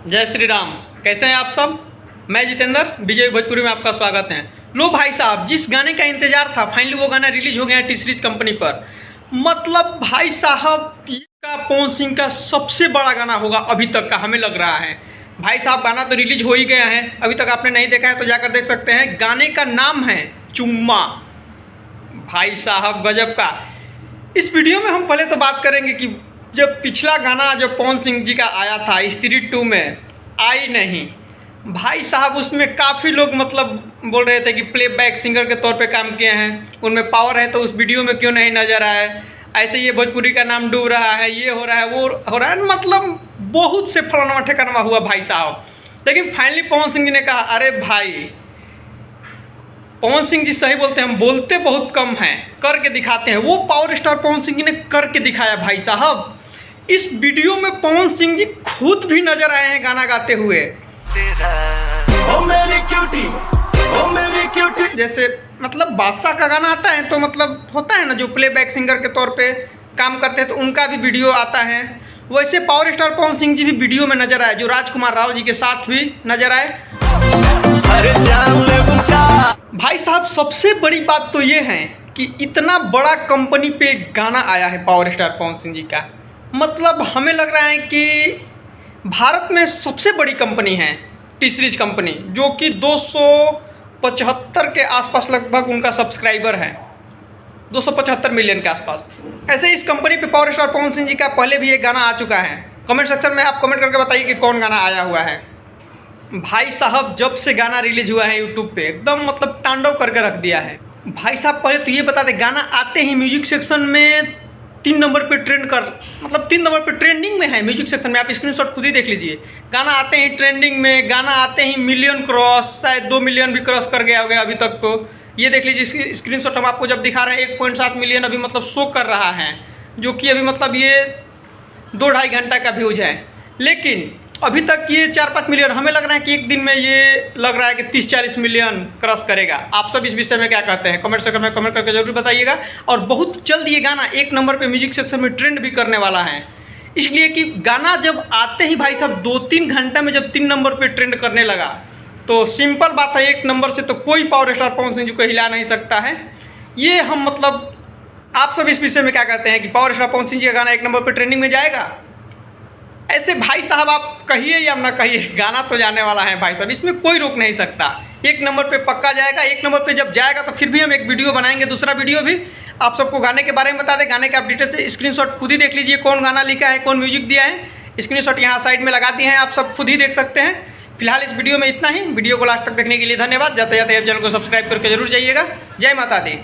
जय श्री राम। कैसे हैं आप सब। मैं जितेंद्र विजय भोजपुरी में आपका स्वागत है। लो भाई साहब, जिस गाने का इंतजार था फाइनली वो गाना रिलीज हो गया है टी सीरीज कंपनी पर। मतलब भाई साहब ये का पवन सिंह का सबसे बड़ा गाना होगा अभी तक का, हमें लग रहा है। भाई साहब गाना तो रिलीज हो ही गया है, अभी तक आपने नहीं देखा है तो जाकर देख सकते हैं। गाने का नाम है चुम्मा। भाई साहब गजब का। इस वीडियो में हम पहले तो बात करेंगे कि जब पिछला गाना जो पवन सिंह जी का आया था स्त्री 2 में आई नहीं, भाई साहब उसमें काफ़ी लोग मतलब बोल रहे थे कि प्लेबैक सिंगर के तौर पे काम किए हैं, उनमें पावर है तो उस वीडियो में क्यों नहीं नज़र आए, ऐसे ये भोजपुरी का नाम डूब रहा है, ये हो रहा है वो हो रहा है, मतलब बहुत से फलाना ठिकाना हुआ भाई साहब। लेकिन फाइनली पवन सिंह जी ने कहा अरे भाई, पवन सिंह जी सही बोलते हैं, हम बोलते बहुत कम हैं, करके दिखाते हैं। वो पावर स्टार पवन सिंह जी ने करके दिखाया भाई साहब। इस वीडियो में पवन सिंह जी खुद भी नजर आए हैं गाना गाते हुए। ओ मेरी क्यूटी, ओ मेरी क्यूटी। जैसे मतलब बादशाह का गाना आता है तो मतलब होता है ना, जो प्लेबैक सिंगर के तौर पे काम करते हैं तो उनका भी वीडियो आता है, वैसे पावर स्टार पवन सिंह जी भी वीडियो में नजर आए, जो राजकुमार राव जी के साथ भी नजर आए। भाई साहब सबसे बड़ी बात तो ये है कि इतना बड़ा कंपनी पे गाना आया है पावर स्टार पवन सिंह जी का। मतलब हमें लग रहा है कि भारत में सबसे बड़ी कंपनी है टी सीरीज कंपनी, जो कि 275 के आसपास लगभग उनका सब्सक्राइबर है, 275 मिलियन के आसपास। ऐसे इस कंपनी पे पावर स्टार पवन सिंह जी का पहले भी एक गाना आ चुका है। कमेंट सेक्शन में आप कमेंट करके बताइए कि कौन गाना आया हुआ है। भाई साहब जब से गाना रिलीज हुआ है यूट्यूब पे एकदम मतलब तांडव करके रख दिया है। भाई साहब पहले तो ये बता दें, गाना आते ही म्यूजिक सेक्शन में 3 नंबर पे ट्रेंड कर, मतलब 3 नंबर पे ट्रेंडिंग में है म्यूजिक सेक्शन में। आप स्क्रीनशॉट खुद ही देख लीजिए। गाना आते ही ट्रेंडिंग में, गाना आते ही मिलियन क्रॉस, शायद 2 मिलियन भी क्रॉस कर गया होगा अभी तक तो। ये देख लीजिए स्क्रीनशॉट हम आपको जब दिखा रहे हैं, 1.7 मिलियन अभी मतलब शो कर रहा है, जो कि अभी मतलब ये 2-2.5 घंटा का व्यूज है। लेकिन अभी तक ये 4-5 मिलियन, हमें लग रहा है कि एक दिन में ये लग रहा है कि 30-40 मिलियन क्रॉस करेगा। आप सब इस विषय में क्या कहते हैं कमेंट सेक्शन में कमेंट करके जरूर बताइएगा। और बहुत जल्द ये गाना 1 नंबर पे म्यूजिक सेक्शन में ट्रेंड भी करने वाला है, इसलिए कि गाना जब आते ही भाई साहब 2-3 घंटा में जब 3 नंबर पर ट्रेंड करने लगा तो सिंपल बात है 1 नंबर से तो कोई पावर स्टार पवन सिंह जी को हिला नहीं सकता है। ये हम मतलब आप सब इस विषय में क्या कहते हैं कि पावर स्टार पवन सिंह जी का गाना 1 नंबर पर ट्रेंडिंग में जाएगा। ऐसे भाई साहब आप कहिए या ना कहिए, गाना तो जाने वाला है भाई साहब, इसमें कोई रोक नहीं सकता। 1 नंबर पे पक्का जाएगा। 1 नंबर पे जब जाएगा तो फिर भी हम एक वीडियो बनाएंगे, दूसरा वीडियो भी आप सबको गाने के बारे में बता दें। गाने का आप डिटेल से स्क्रीनशॉट खुद ही देख लीजिए, कौन गाना लिखा है, कौन म्यूजिक दिया है। स्क्रीनशॉट यहाँ साइड में लगा दिए हैं, आप सब खुद ही देख सकते हैं। फिलहाल इस वीडियो में इतना ही। वीडियो को लास्ट तक देखने के लिए धन्यवाद। जाते जाते चैनल को सब्सक्राइब करके जरूर जाइएगा। जय माता दी।